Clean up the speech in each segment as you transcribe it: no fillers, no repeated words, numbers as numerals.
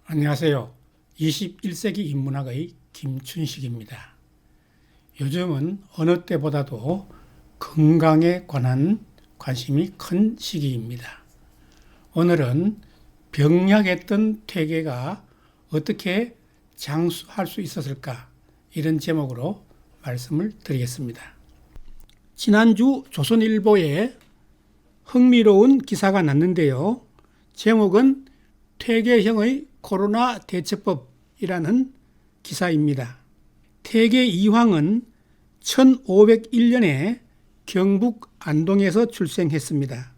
안녕하세요. 21세기 인문학의 김춘식입니다. 요즘은 어느 때보다도 건강에 관한 관심이 큰 시기입니다. 오늘은 병약했던 퇴계가 어떻게 장수할 수 있었을까? 이런 제목으로 말씀을 드리겠습니다. 지난주 조선일보에 흥미로운 기사가 났는데요. 제목은 퇴계형의 코로나 대처법이라는 기사입니다. 퇴계 이황은 1501년에 경북 안동에서 출생했습니다.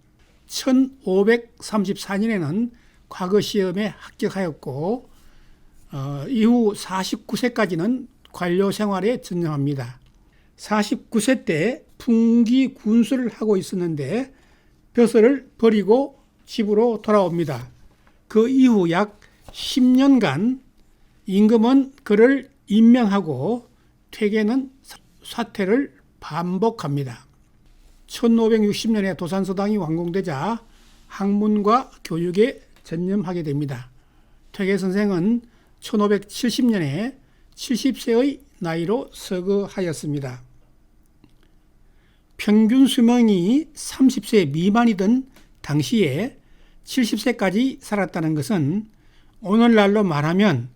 1534년에는 과거 시험에 합격하였고 이후 49세까지는 관료 생활에 전념합니다. 49세 때 풍기 군수를 하고 있었는데 벼슬을 버리고 집으로 돌아옵니다. 그 이후 약 10년간 임금은 그를 임명하고 퇴계는 사퇴를 반복합니다. 1560년에 도산서당이 완공되자 학문과 교육에 전념하게 됩니다. 퇴계 선생은 1570년에 70세의 나이로 서거하였습니다. 평균 수명이 30세 미만이던 당시에 70세까지 살았다는 것은 오늘날로 말하면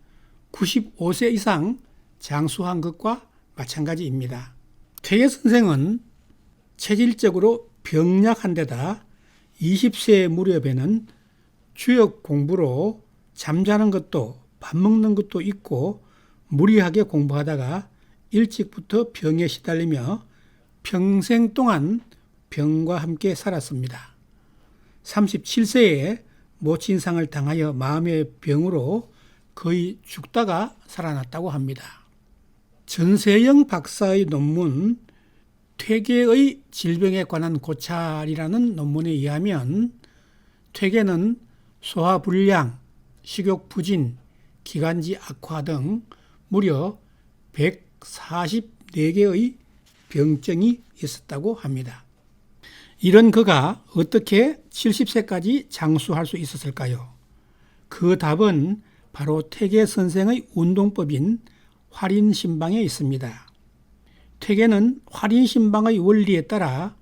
95세 이상 장수한 것과 마찬가지입니다. 퇴계 선생은 체질적으로 병약한 데다 20세 무렵에는 주역 공부로 잠자는 것도 밥 먹는 것도 있고 무리하게 공부하다가 일찍부터 병에 시달리며 평생 동안 병과 함께 살았습니다. 37세에 모친상을 당하여 마음의 병으로 거의 죽다가 살아났다고 합니다. 전세영 박사의 논문 퇴계의 질병에 관한 고찰이라는 논문에 의하면 퇴계는 소화불량, 식욕부진, 기관지 악화 등 무려 144개의 병증이 있었다고 합니다. 이런 그가 어떻게 70세까지 장수할 수 있었을까요? 그 답은 바로 퇴계 선생의 운동법인 활인신방에 있습니다. 퇴계는 활인신방의 원리에 따라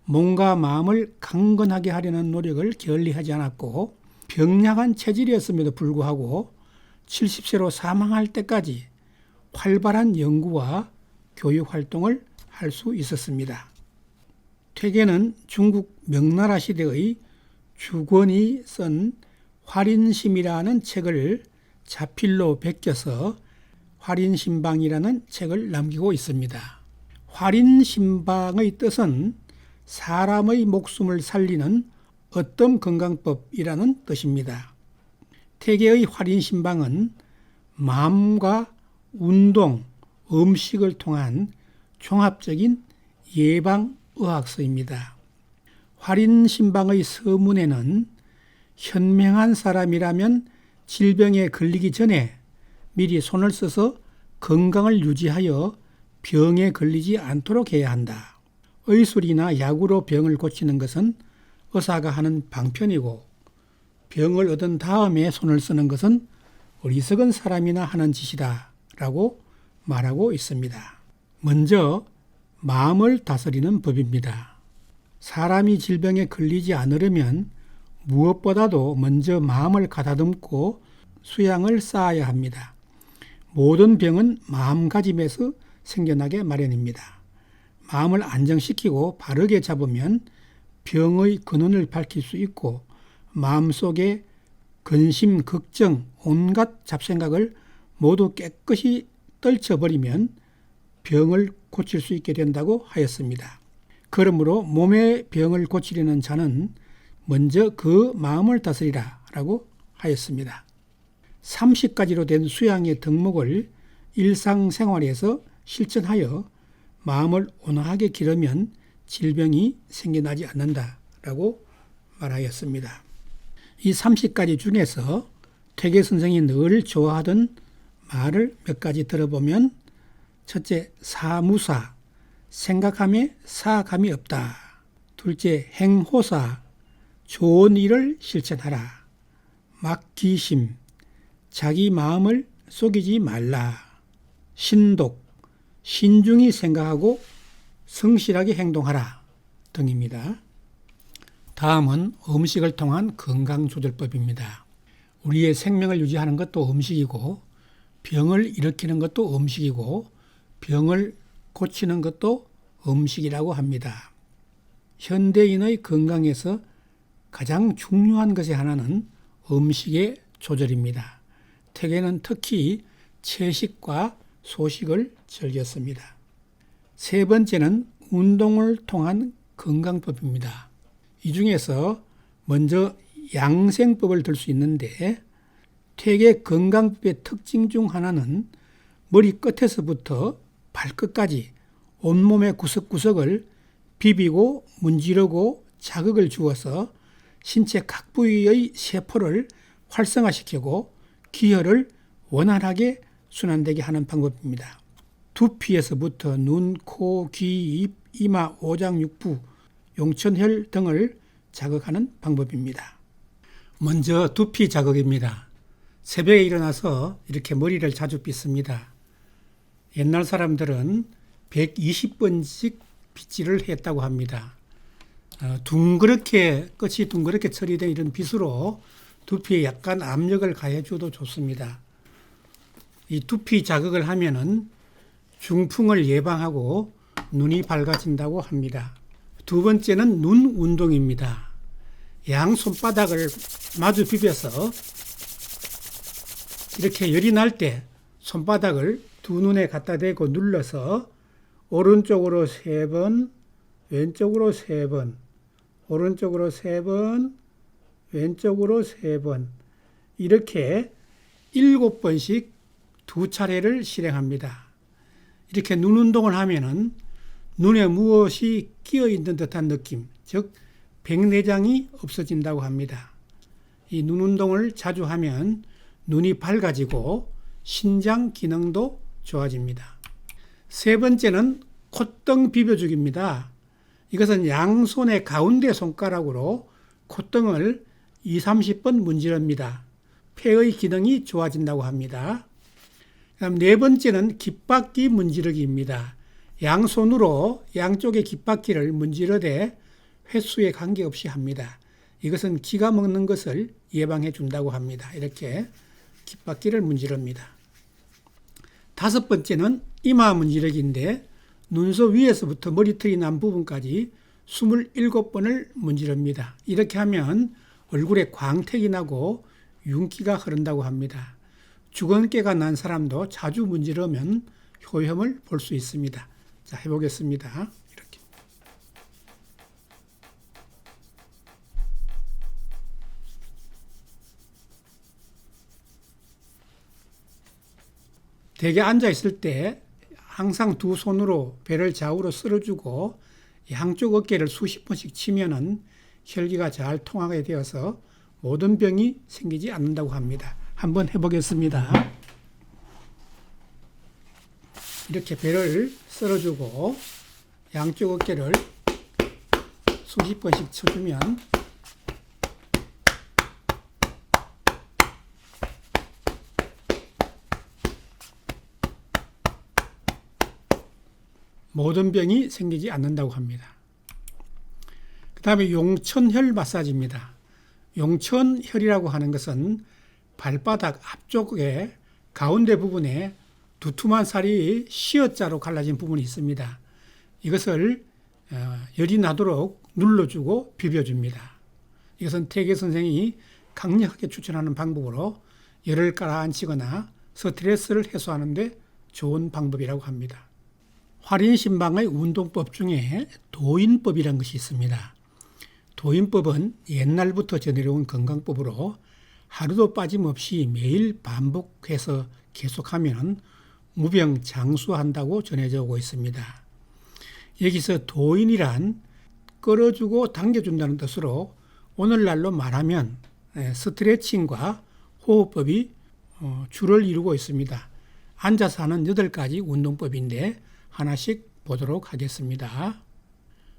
몸과 마음을 강건하게 하려는 노력을 게을리하지 않았고 병약한 체질이었음에도 불구하고 70세로 사망할 때까지 활발한 연구와 교육 활동을 할 수 있었습니다. 퇴계는 중국 명나라 시대의 주권이 쓴 활인심이라는 책을 자필로 베껴서 활인신방이라는 책을 남기고 있습니다. 활인신방의 뜻은 사람의 목숨을 살리는 어떤 건강법이라는 뜻입니다. 퇴계의 활인신방은 마음과 운동, 음식을 통한 종합적인 예방의학서입니다. 활인신방의 서문에는 현명한 사람이라면 질병에 걸리기 전에 미리 손을 써서 건강을 유지하여 병에 걸리지 않도록 해야 한다. 의술이나 약으로 병을 고치는 것은 의사가 하는 방편이고 병을 얻은 다음에 손을 쓰는 것은 어리석은 사람이나 하는 짓이다 라고 말하고 있습니다. 먼저 마음을 다스리는 법입니다. 사람이 질병에 걸리지 않으려면 무엇보다도 먼저 마음을 가다듬고 수양을 쌓아야 합니다. 모든 병은 마음가짐에서 생겨나게 마련입니다. 마음을 안정시키고 바르게 잡으면 병의 근원을 밝힐 수 있고 마음속에 근심, 걱정, 온갖 잡생각을 모두 깨끗이 떨쳐버리면 병을 고칠 수 있게 된다고 하였습니다. 그러므로 몸의 병을 고치려는 자는 먼저 그 마음을 다스리라 라고 하였습니다. 30가지로 된 수양의 덕목을 일상생활에서 실천하여 마음을 온화하게 기르면 질병이 생겨나지 않는다라고 말하였습니다. 이 30가지 중에서 퇴계 선생이 늘 좋아하던 말을 몇 가지 들어보면 첫째, 사무사, 생각함에 사감이 없다. 둘째, 행호사, 좋은 일을 실천하라. 막귀심, 자기 마음을 속이지 말라. 신독, 신중히 생각하고 성실하게 행동하라 등입니다. 다음은 음식을 통한 건강조절법입니다. 우리의 생명을 유지하는 것도 음식이고 병을 일으키는 것도 음식이고 병을 고치는 것도 음식이라고 합니다. 현대인의 건강에서 가장 중요한 것의 하나는 음식의 조절입니다. 태계는 특히 채식과 소식을 즐겼습니다. 세 번째는 운동을 통한 건강법입니다. 이 중에서 먼저 양생법을 들 수 있는데 퇴계 건강법의 특징 중 하나는 머리 끝에서부터 발끝까지 온몸의 구석구석을 비비고 문지르고 자극을 주어서 신체 각 부위의 세포를 활성화시키고 기혈을 원활하게 순환되게 하는 방법입니다. 두피에서부터 눈, 코, 귀, 입, 이마, 오장육부, 용천혈 등을 자극하는 방법입니다. 먼저 두피 자극입니다. 새벽에 일어나서 이렇게 머리를 자주 빗습니다. 옛날 사람들은 120번씩 빗질을 했다고 합니다. 끝이 둥그렇게 처리된 이런 빗으로 두피에 약간 압력을 가해줘도 좋습니다. 이 두피 자극을 하면은 중풍을 예방하고 눈이 밝아진다고 합니다. 두 번째는 눈 운동입니다. 양 손바닥을 마주 비벼서 이렇게 열이 날 때 손바닥을 두 눈에 갖다 대고 눌러서 오른쪽으로 3번, 왼쪽으로 3번, 오른쪽으로 3번, 왼쪽으로 3번 이렇게 7번씩 2차례를 실행합니다. 이렇게 눈 운동을 하면은 눈에 무엇이 끼어 있는 듯한 느낌, 즉 백내장이 없어진다고 합니다. 이 눈 운동을 자주 하면 눈이 밝아지고 신장 기능도 좋아집니다. 세 번째는 콧등 비벼주기입니다. 이것은 양손의 가운데 손가락으로 콧등을 20-30번 문지릅니다. 폐의 기능이 좋아진다고 합니다. 그다음 네 번째는 귓바퀴 문지르기입니다. 양손으로 양쪽의 귓바퀴를 문지르되 횟수에 관계없이 합니다. 이것은 기가 먹는 것을 예방해 준다고 합니다. 이렇게 귓바퀴를 문지릅니다. 다섯 번째는 이마 문지르기인데 눈썹 위에서부터 머리털이 난 부분까지 27번을 문지릅니다. 이렇게 하면 얼굴에 광택이 나고 윤기가 흐른다고 합니다. 주근깨가 난 사람도 자주 문지르면 효험을 볼 수 있습니다. 자, 해보겠습니다. 이렇게. 대개 앉아 있을 때 항상 두 손으로 배를 좌우로 쓸어주고 양쪽 어깨를 수십 번씩 치면은 혈기가 잘 통하게 되어서 모든 병이 생기지 않는다고 합니다. 한번 해보겠습니다. 이렇게 배를 쓸어주고 양쪽 어깨를 수십 번씩 쳐주면 모든 병이 생기지 않는다고 합니다. 그 다음에 용천혈 마사지입니다. 용천혈이라고 하는 것은 발바닥 앞쪽에 가운데 부분에 두툼한 살이 시어자로 갈라진 부분이 있습니다. 이것을 열이 나도록 눌러주고 비벼줍니다. 이것은 태계 선생이 강력하게 추천하는 방법으로 열을 가라앉히거나 스트레스를 해소하는 데 좋은 방법이라고 합니다. 활인신방의 운동법 중에 도인법이라는 것이 있습니다. 도인법은 옛날부터 전해온 건강법으로 하루도 빠짐없이 매일 반복해서 계속하면 무병장수한다고 전해져 오고 있습니다. 여기서 도인이란 끌어주고 당겨준다는 뜻으로 오늘날로 말하면 스트레칭과 호흡법이 주를 이루고 있습니다. 앉아서 하는 8가지 운동법인데 하나씩 보도록 하겠습니다.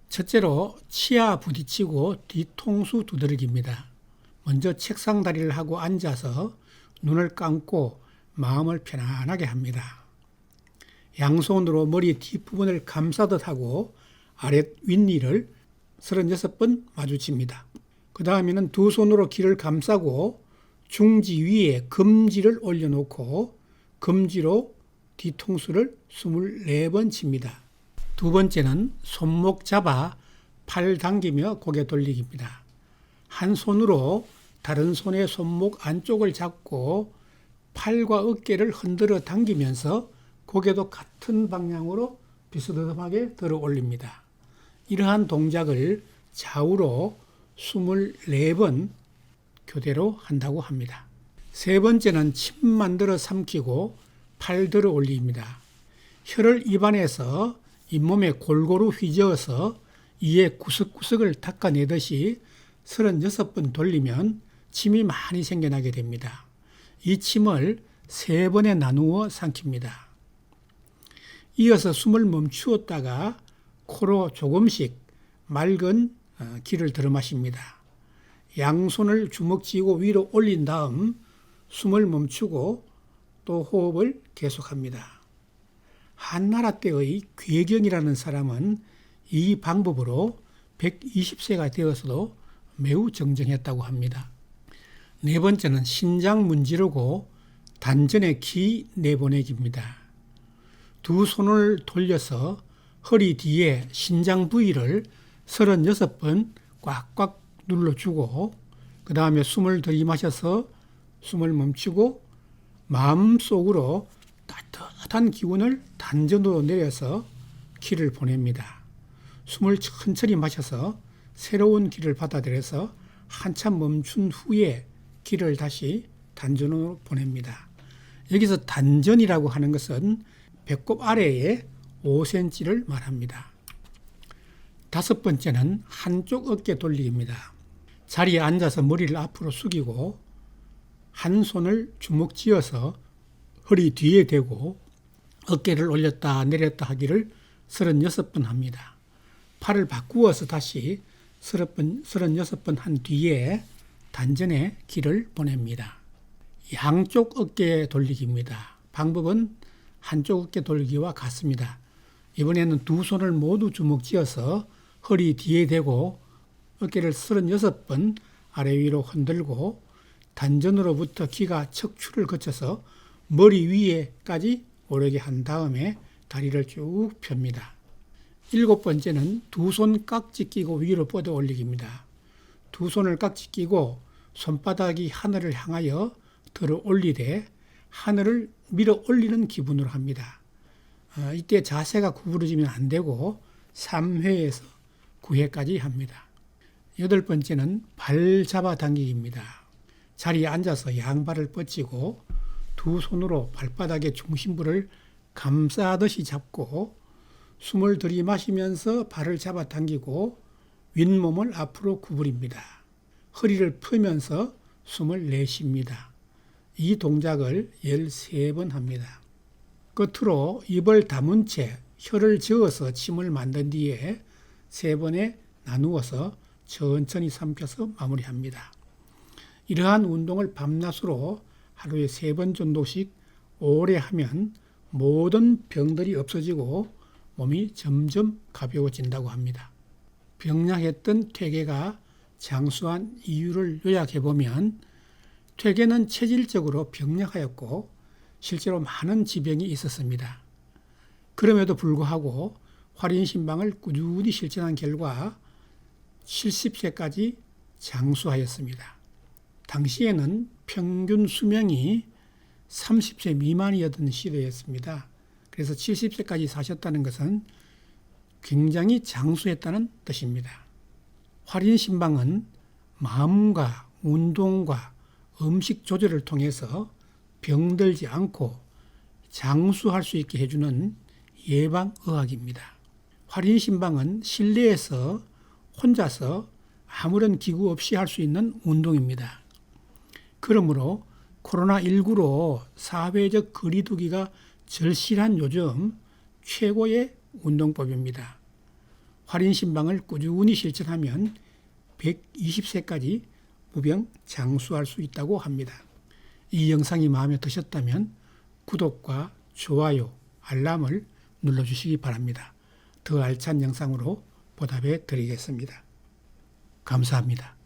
첫째로 치아 부딪히고 뒤통수 두드리기입니다. 먼저 책상 다리를 하고 앉아서 눈을 감고 마음을 편안하게 합니다. 양손으로 머리 뒷부분을 감싸듯 하고 아랫 윗니를 36번 마주칩니다. 그 다음에는 두 손으로 귀를 감싸고 중지 위에 검지를 올려놓고 검지로 뒤통수를 24번 칩니다. 두 번째는 손목 잡아 팔 당기며 고개 돌리기입니다. 한 손으로 다른 손의 손목 안쪽을 잡고 팔과 어깨를 흔들어 당기면서 고개도 같은 방향으로 비스듬하게 들어 올립니다. 이러한 동작을 좌우로 24번 교대로 한다고 합니다. 세 번째는 침 만들어 삼키고 팔 들어 올립니다. 혀를 입안에서 잇몸에 골고루 휘저어서 이에 구석구석을 닦아내듯이 36번 돌리면 침이 많이 생겨나게 됩니다. 이 침을 3번에 나누어 삼킵니다. 이어서 숨을 멈추었다가 코로 조금씩 맑은 기를 들어 마십니다. 양손을 주먹 쥐고 위로 올린 다음 숨을 멈추고 또 호흡을 계속합니다. 한나라 때의 괴경이라는 사람은 이 방법으로 120세가 되어서도 매우 정정했다고 합니다. 네 번째는 신장 문지르고 단전에 기 내보내기입니다. 두 손을 돌려서 허리 뒤에 신장 부위를 36번 꽉꽉 눌러주고 그 다음에 숨을 들이마셔서 숨을 멈추고 마음속으로 따뜻한 기운을 단전으로 내려서 기를 보냅니다. 숨을 천천히 마셔서 새로운 기를 받아들여서 한참 멈춘 후에 기를 다시 단전으로 보냅니다. 여기서 단전이라고 하는 것은 배꼽 아래에 5cm를 말합니다. 다섯 번째는 한쪽 어깨 돌리기입니다. 자리에 앉아서 머리를 앞으로 숙이고 한 손을 주먹 쥐어서 허리 뒤에 대고 어깨를 올렸다 내렸다 하기를 36번 합니다. 팔을 바꾸어서 다시 36번 한 뒤에 단전에 기를 보냅니다. 양쪽 어깨 돌리기입니다. 방법은 한쪽 어깨 돌리기와 같습니다. 이번에는 두 손을 모두 주먹 쥐어서 허리 뒤에 대고 어깨를 36번 아래 위로 흔들고 단전으로부터 기가 척추를 거쳐서 머리 위에까지 오르게 한 다음에 다리를 쭉 펴니다. 일곱 번째는 두 손 깍지 끼고 위로 뻗어 올리기입니다. 두 손을 깍지 끼고 손바닥이 하늘을 향하여 들어 올리되 하늘을 밀어 올리는 기분으로 합니다. 이때 자세가 구부러지면 안 되고 3회에서 9회까지 합니다. 여덟 번째는 발 잡아 당기기입니다. 자리에 앉아서 양발을 뻗치고 두 손으로 발바닥의 중심부를 감싸듯이 잡고 숨을 들이마시면서 발을 잡아 당기고 윗몸을 앞으로 구부립니다. 허리를 펴면서 숨을 내쉽니다. 이 동작을 13번 합니다. 끝으로 입을 다문 채 혀를 저어서 침을 만든 뒤에 3번에 나누어서 천천히 삼켜서 마무리합니다. 이러한 운동을 밤낮으로 하루에 3번 정도씩 오래 하면 모든 병들이 없어지고 몸이 점점 가벼워진다고 합니다. 병약했던 퇴계가 장수한 이유를 요약해보면 퇴계는 체질적으로 병약하였고 실제로 많은 지병이 있었습니다. 그럼에도 불구하고 활인신방을 꾸준히 실천한 결과 70세까지 장수하였습니다. 당시에는 평균 수명이 30세 미만이었던 시대였습니다. 그래서 70세까지 사셨다는 것은 굉장히 장수했다는 뜻입니다. 활인신방은 마음과 운동과 음식 조절을 통해서 병들지 않고 장수할 수 있게 해주는 예방의학입니다. 활인신방은 실내에서 혼자서 아무런 기구 없이 할 수 있는 운동입니다. 그러므로 코로나19로 사회적 거리두기가 절실한 요즘 최고의 운동법입니다. 활인신방을 꾸준히 실천하면 120세까지 무병장수할 수 있다고 합니다. 이 영상이 마음에 드셨다면 구독과 좋아요, 알람을 눌러주시기 바랍니다. 더 알찬 영상으로 보답해 드리겠습니다. 감사합니다.